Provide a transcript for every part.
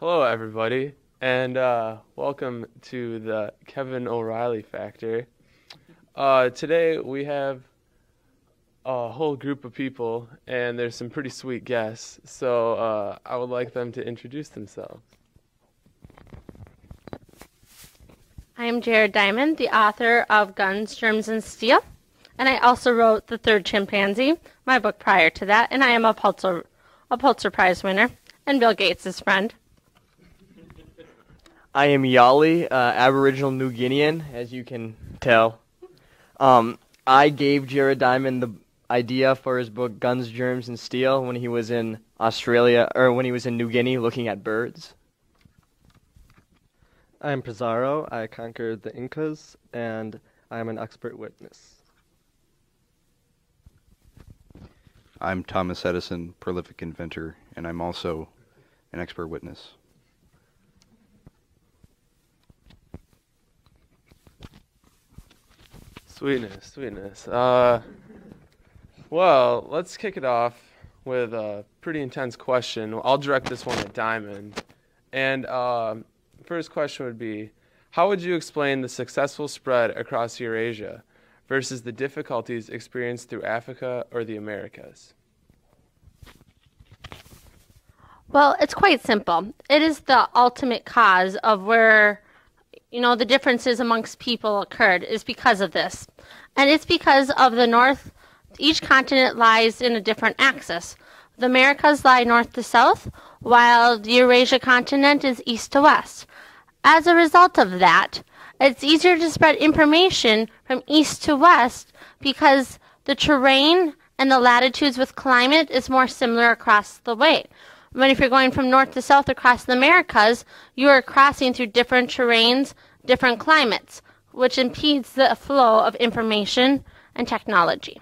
Hello, everybody, and welcome to the Kevin O'Reilly Factor. Today we have a whole group of people, and there's some pretty sweet guests, so I would like them to introduce themselves. I am Jared Diamond, the author of Guns, Germs, and Steel, and I also wrote The Third Chimpanzee, my book prior to that, and I am a Pulitzer Prize winner and Bill Gates' friend. I am Yali, Aboriginal New Guinean, as you can tell. I gave Jared Diamond the idea for his book Guns, Germs, and Steel when he was in Australia, or when he was in New Guinea looking at birds. I'm Pizarro. I conquered the Incas, and I'm an expert witness. I'm Thomas Edison, prolific inventor, and I'm also an expert witness. Sweetness, sweetness. Well, let's kick it off with a pretty intense question. I'll direct this one at Diamond. And first question would be, how would you explain the successful spread across Eurasia versus the difficulties experienced through Africa or the Americas? Well, it's quite simple. It is the ultimate cause of where the differences amongst people occurred is because of this. And it's because of the north, each continent lies in a different axis. The Americas lie north to south, while the Eurasia continent is east to west. As a result of that, it's easier to spread information from east to west because the terrain and the latitudes with climate is more similar across the way. But if you're going from north to south across the Americas, you are crossing through different terrains, different climates, which impedes the flow of information and technology.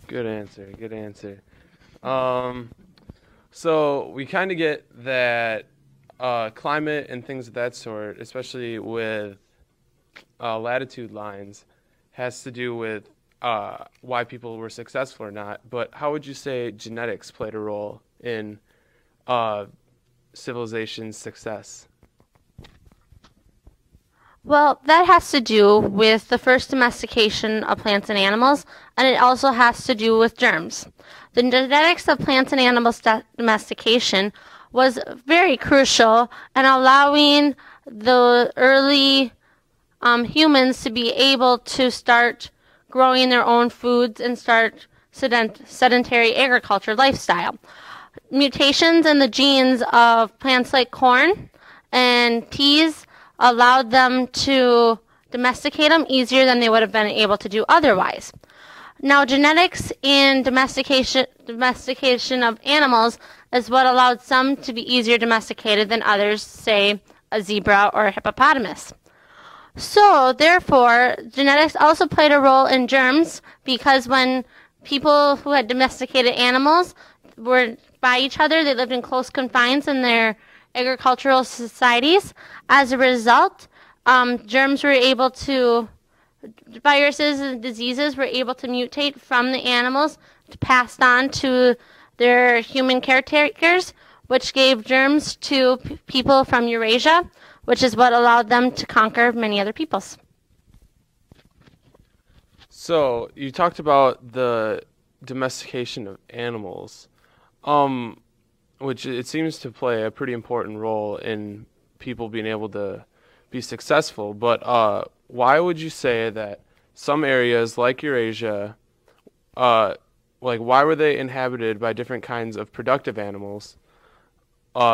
Good answer, good answer. So we kind of get that climate and things of that sort, especially with latitude lines, has to do with why people were successful or not. But how would you say genetics played a role in civilization's success? Well, that has to do with the first domestication of plants and animals, and it also has to do with germs. The genetics of plants and animals domestication was very crucial in allowing the early humans to be able to start growing their own foods and start sedentary agriculture lifestyle. Mutations in the genes of plants like corn and peas allowed them to domesticate them easier than they would have been able to do otherwise. Now, genetics and domestication of animals is what allowed some to be easier domesticated than others, say a zebra or a hippopotamus. So, therefore, genetics also played a role in germs because when people who had domesticated animals were by each other, they lived in close confines in their agricultural societies. As a result, viruses and diseases were able to mutate from the animals, passed on to their human caretakers, which gave germs to people from Eurasia, which is what allowed them to conquer many other peoples. So you talked about the domestication of animals, which it seems to play a pretty important role in people being able to be successful. But why would you say that some areas like Eurasia, why were they inhabited by different kinds of productive animals,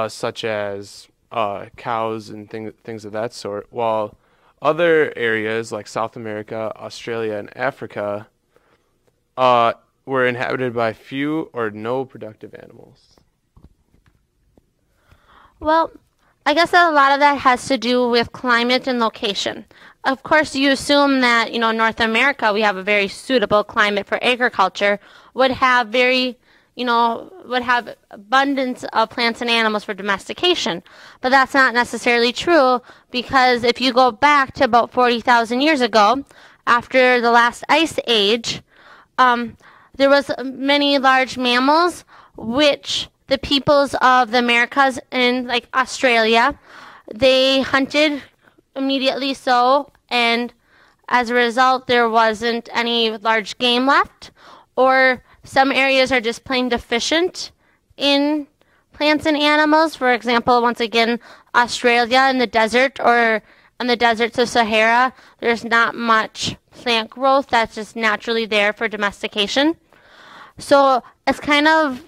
such as cows and things of that sort, while other areas like South America, Australia, and Africa were inhabited by few or no productive animals? Well, I guess that a lot of that has to do with climate and location. Of course, you assume that, North America, we have a very suitable climate for agriculture, would have abundance of plants and animals for domestication. But that's not necessarily true because if you go back to about 40,000 years ago, after the last ice age, there was many large mammals which the peoples of the Americas in like Australia, they hunted immediately so, and as a result, there wasn't any large game left, or some areas are just plain deficient in plants and animals. For example, once again, Australia in the desert or in the deserts of Sahara, there's not much plant growth that's just naturally there for domestication. So it's kind of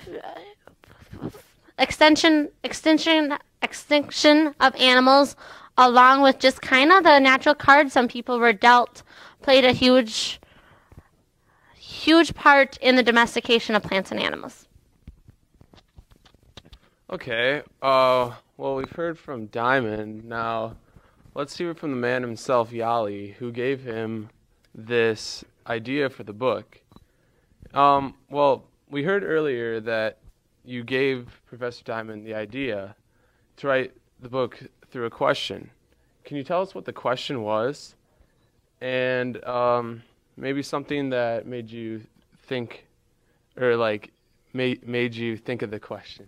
extinction of animals, along with just kind of the natural cards some people were dealt, played a huge part in the domestication of plants and animals. Okay. Well, we've heard from Diamond. Now, let's hear from the man himself, Yali, who gave him this idea for the book. Well, we heard earlier that you gave Professor Diamond the idea to write the book through a question. Can you tell us what the question was? And maybe something that made you think, or like made you think of the question.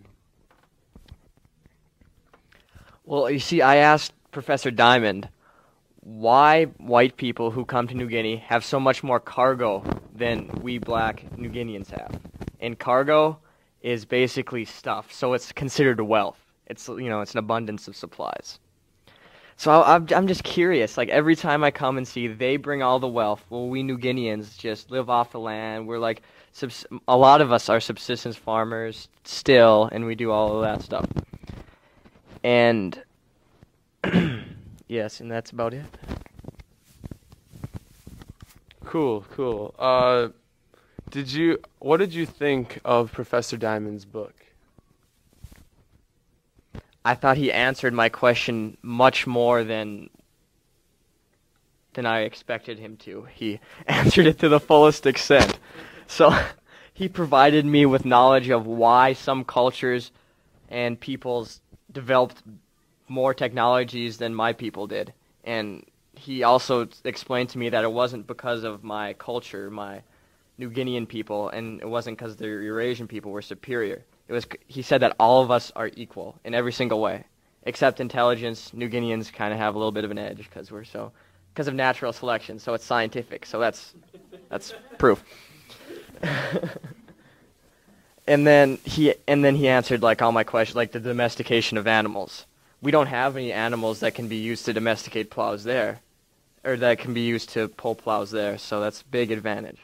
Well, you see, I asked Professor Diamond why white people who come to New Guinea have so much more cargo than we black New Guineans have. And cargo is basically stuff, so it's considered wealth. It's, you know, it's an abundance of supplies. So I'm just curious, like every time I come and see they bring all the wealth, well, we New Guineans just live off the land. We're like, a lot of us are subsistence farmers still, and we do all of that stuff. And yes, and that's about it. Cool. What did you think of Professor Diamond's book? I thought he answered my question much more than I expected him to. He answered it to the fullest extent. So he provided me with knowledge of why some cultures and peoples developed more technologies than my people did. And he also explained to me that it wasn't because of my culture, my New Guinean people, and it wasn't because the Eurasian people were superior. He said that all of us are equal in every single way, except intelligence. New Guineans kind of have a little bit of an edge because of natural selection. So it's scientific. So that's proof. and then he answered like all my questions, like the domestication of animals. We don't have any animals that can be used to domesticate plows there, or that can be used to pull plows there. So that's a big advantage.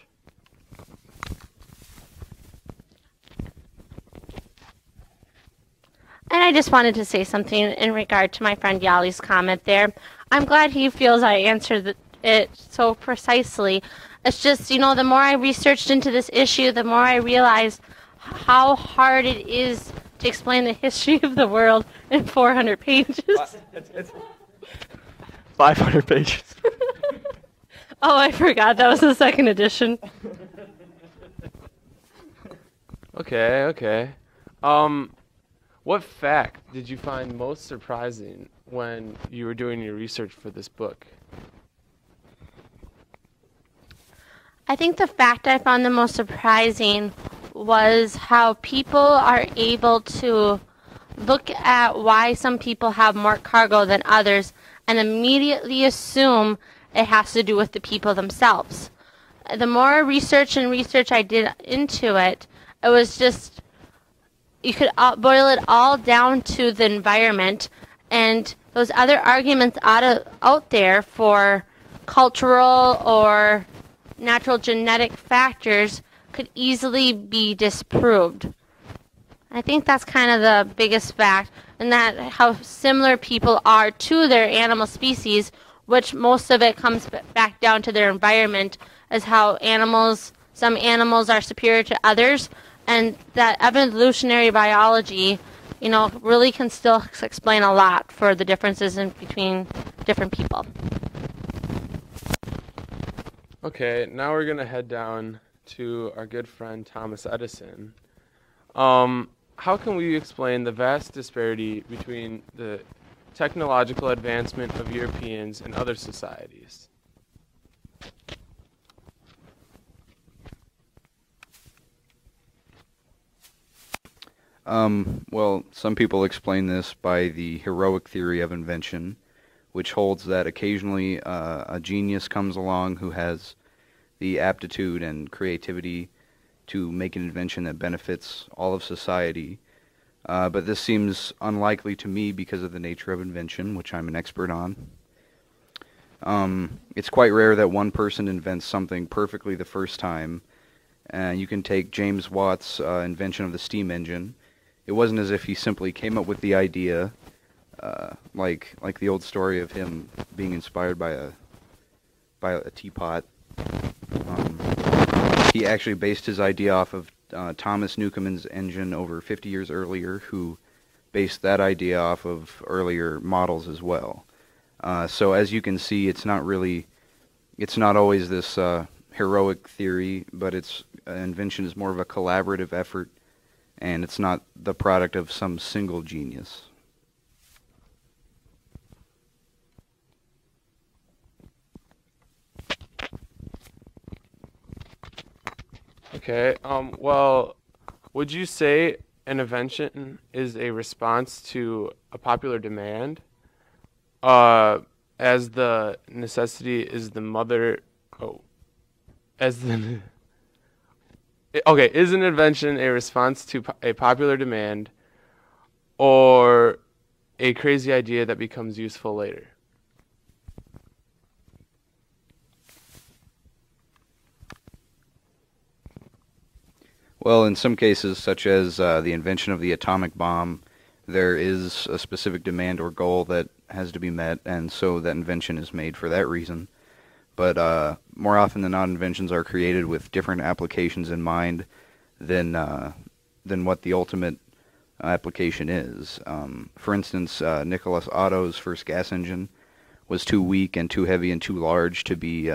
And I just wanted to say something in regard to my friend Yali's comment there. I'm glad he feels I answered it so precisely. It's just, the more I researched into this issue, the more I realized how hard it is to explain the history of the world in 400 pages. It's 500 pages. Oh, I forgot. That was the second edition. Okay. What fact did you find most surprising when you were doing your research for this book? I think the fact I found the most surprising was how people are able to look at why some people have more cargo than others and immediately assume it has to do with the people themselves. The more research I did into it, it was just, you could boil it all down to the environment, and those other arguments out there for cultural or natural genetic factors could easily be disproved. I think that's kind of the biggest fact, and that how similar people are to their animal species, which most of it comes back down to their environment, as how some animals are superior to others, and that evolutionary biology, really can still explain a lot for the differences between different people. Okay, now we're going to head down to our good friend Thomas Edison. How can we explain the vast disparity between the technological advancement of Europeans and other societies? Well, some people explain this by the heroic theory of invention, which holds that occasionally a genius comes along who has the aptitude and creativity to make an invention that benefits all of society. But this seems unlikely to me because of the nature of invention, which I'm an expert on. It's quite rare that one person invents something perfectly the first time. You can take James Watt's invention of the steam engine. It wasn't as if he simply came up with the idea, like the old story of him being inspired by a teapot. He actually based his idea off of Thomas Newcomen's engine over 50 years earlier, who based that idea off of earlier models as well. So as you can see, it's not always this heroic theory, but invention is more of a collaborative effort, and it's not the product of some single genius. Okay. Well, would you say an invention is a response to a popular demand? As the necessity is the mother. Oh, as the. Okay, is an invention a response to a popular demand, or a crazy idea that becomes useful later? Well, in some cases, such as the invention of the atomic bomb, there is a specific demand or goal that has to be met, and so that invention is made for that reason. But more often than not, inventions are created with different applications in mind than what the ultimate application is. For instance, Nicholas Otto's first gas engine was too weak and too heavy and too large to be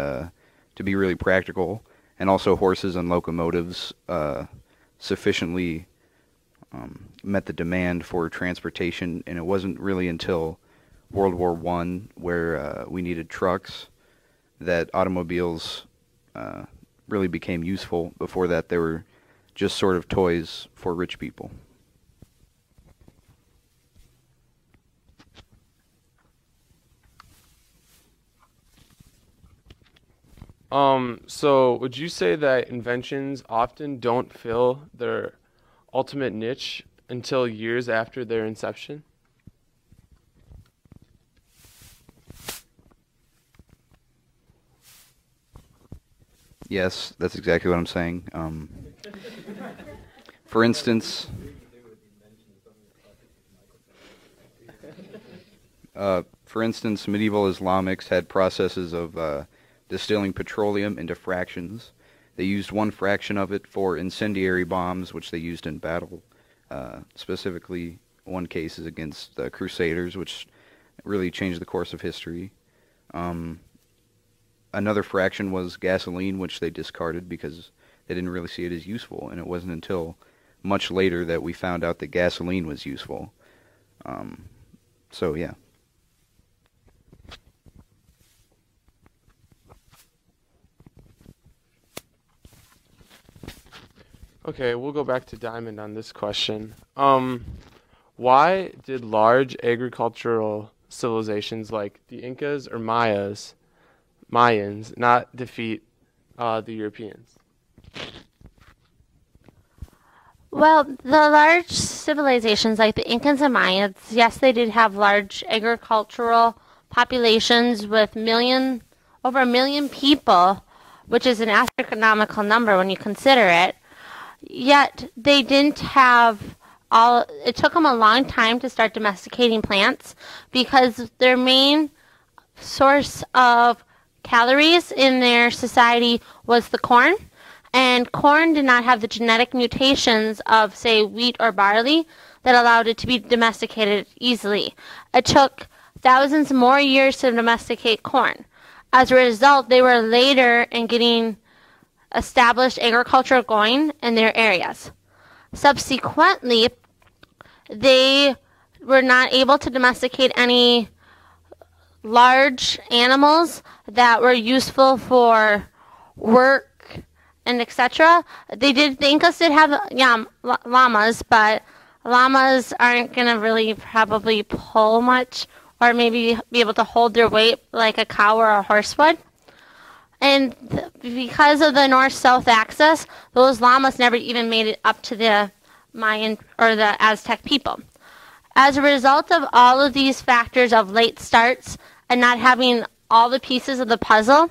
really practical, and also horses and locomotives sufficiently met the demand for transportation, and it wasn't really until World War I where we needed trucks that automobiles really became useful. Before that, they were just sort of toys for rich people. So would you say that inventions often don't fill their ultimate niche until years after their inception? Yes, that's exactly what I'm saying. For instance, medieval Islamics had processes of distilling petroleum into fractions. They used one fraction of it for incendiary bombs, which they used in battle. Specifically, one case is against the Crusaders, which really changed the course of history. Another fraction was gasoline, which they discarded because they didn't really see it as useful, and it wasn't until much later that we found out that gasoline was useful. So, yeah. Okay, we'll go back to Diamond on this question. Why did large agricultural civilizations like the Incas or Mayans not defeat the Europeans? Well, the large civilizations like the Incas and Mayans, yes, they did have large agricultural populations with over a million people, which is an astronomical number when you consider it. Yet they didn't have it took them a long time to start domesticating plants because their main source of calories in their society was the corn. And corn did not have the genetic mutations of, say, wheat or barley that allowed it to be domesticated easily. It took thousands more years to domesticate corn. As a result, they were later in getting established agriculture going in their areas. Subsequently, they were not able to domesticate any large animals that were useful for work and etc. The Incas did have llamas, but llamas aren't going to really probably pull much or maybe be able to hold their weight like a cow or a horse would. And because of the north-south axis, those llamas never even made it up to the Mayan or the Aztec people. As a result of all of these factors of late starts and not having all the pieces of the puzzle,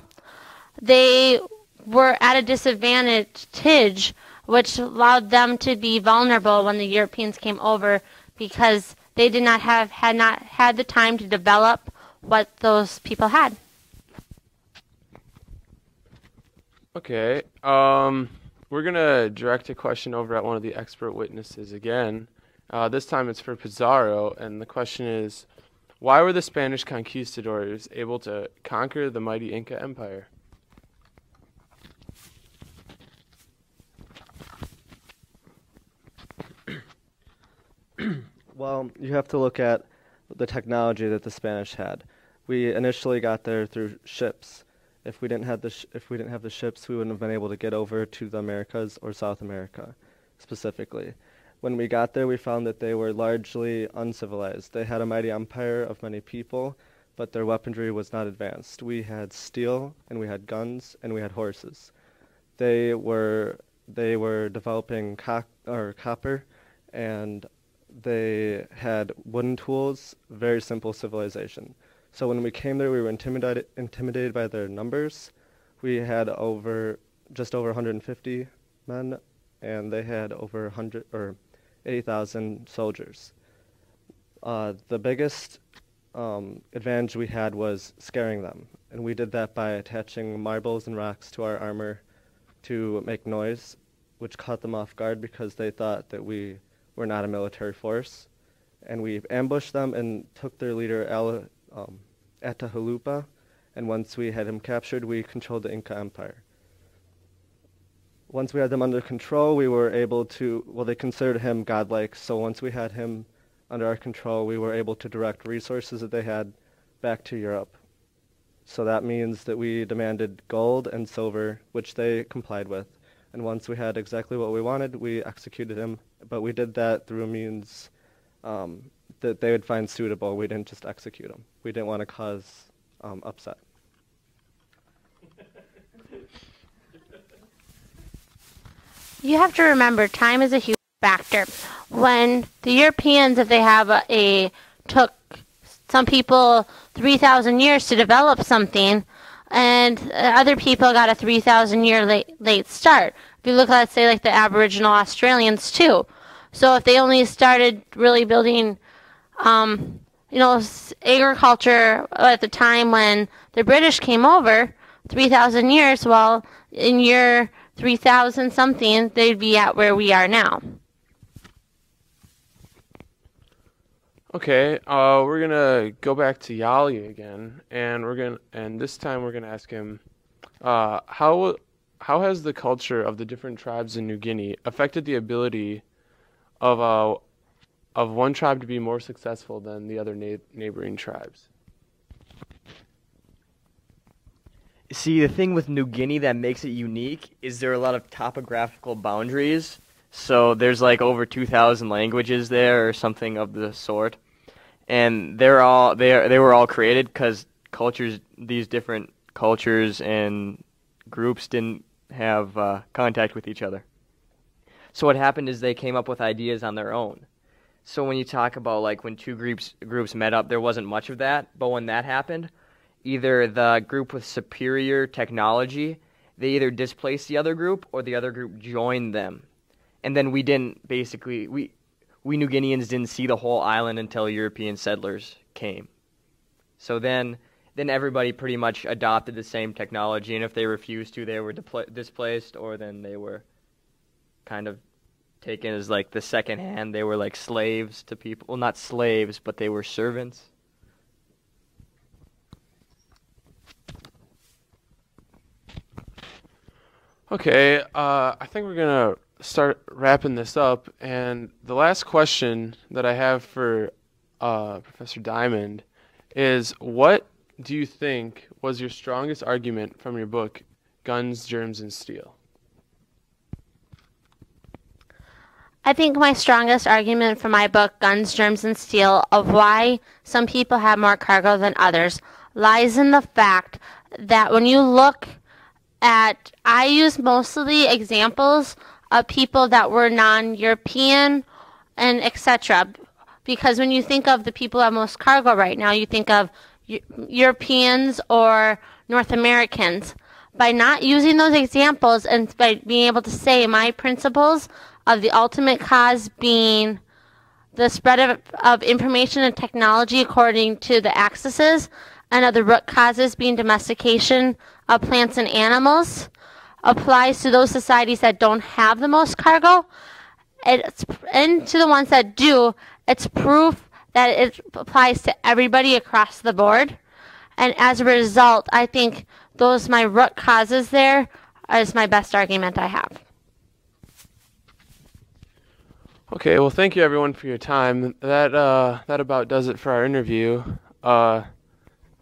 they were at a disadvantage, which allowed them to be vulnerable when the Europeans came over because they had not had the time to develop what those people had. Okay. We're gonna direct a question over at one of the expert witnesses again. This time it's for Pizarro, and the question is, why were the Spanish conquistadors able to conquer the mighty Inca Empire? Well, you have to look at the technology that the Spanish had. We initially got there through ships. If we didn't have the ships, we wouldn't have been able to get over to the Americas or South America, specifically. When we got there, we found that they were largely uncivilized. They had a mighty empire of many people, but their weaponry was not advanced. We had steel, and we had guns, and we had horses. They were developing copper, and they had wooden tools. Very simple civilization. So when we came there, we were intimidated by their numbers. We had just over 150 men, and they had over 80,000 soldiers. The biggest advantage we had was scaring them, and we did that by attaching marbles and rocks to our armor to make noise, which caught them off guard because they thought that we were not a military force. And we ambushed them and took their leader, Atahualpa, and once we had him captured, we controlled the Inca Empire. Once we had them under control, we were able to, well, they considered him godlike, so once we had him under our control, we were able to direct resources that they had back to Europe. So that means that we demanded gold and silver, which they complied with. And once we had exactly what we wanted, we executed him, but we did that through a means that they would find suitable. We didn't just execute him. We didn't want to cause upset. You have to remember, time is a huge factor. When the Europeans, if they took some people 3,000 years to develop something, and other people got a 3,000 year late start. If you look, let's say, like the Aboriginal Australians too. So if they only started really building, agriculture at the time when the British came over, 3,000 years, well, in year 3,000 something, they'd be at where we are now. Okay, we're gonna go back to Yali again, and this time we're gonna ask him, how has the culture of the different tribes in New Guinea affected the ability of one tribe to be more successful than the other neighboring tribes? See, the thing with New Guinea that makes it unique is there are a lot of topographical boundaries. So there's like over 2,000 languages there or something of the sort. And they were all created because these different cultures and groups didn't have contact with each other. So what happened is they came up with ideas on their own. So when you talk about like when two groups met up, there wasn't much of that. But when that happened, either the group with superior technology, they either displaced the other group or the other group joined them. And then we New Guineans didn't see the whole island until European settlers came. So then everybody pretty much adopted the same technology, and if they refused to, they were displaced, or then they were kind of taken as like the second hand. They were like slaves to people. Well, not slaves, but they were servants. Okay, I think we're gonna start wrapping this up, and the last question that I have for Professor Diamond is, what do you think was your strongest argument from your book, Guns, Germs, and Steel? I think my strongest argument for my book, Guns, Germs, and Steel, of why some people have more cargo than others, lies in the fact that when you look at, I use mostly examples of people that were non-European and etc. Because when you think of the people who have most cargo right now, you think of Europeans or North Americans. By not using those examples and by being able to say my principles of the ultimate cause being the spread of information and technology according to the axes, and of the root causes being domestication of plants and animals, applies to those societies that don't have the most cargo, and to the ones that do, it's proof that it applies to everybody across the board. And as a result, I think those my root causes there is my best argument I have. Okay, well, thank you everyone for your time. That about does it for our interview.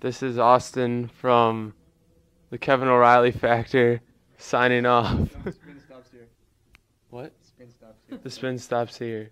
This is Austin from the Kevin O'Reilly Factor signing off. Spin stops here. What? Spin stops here. The spin stops here.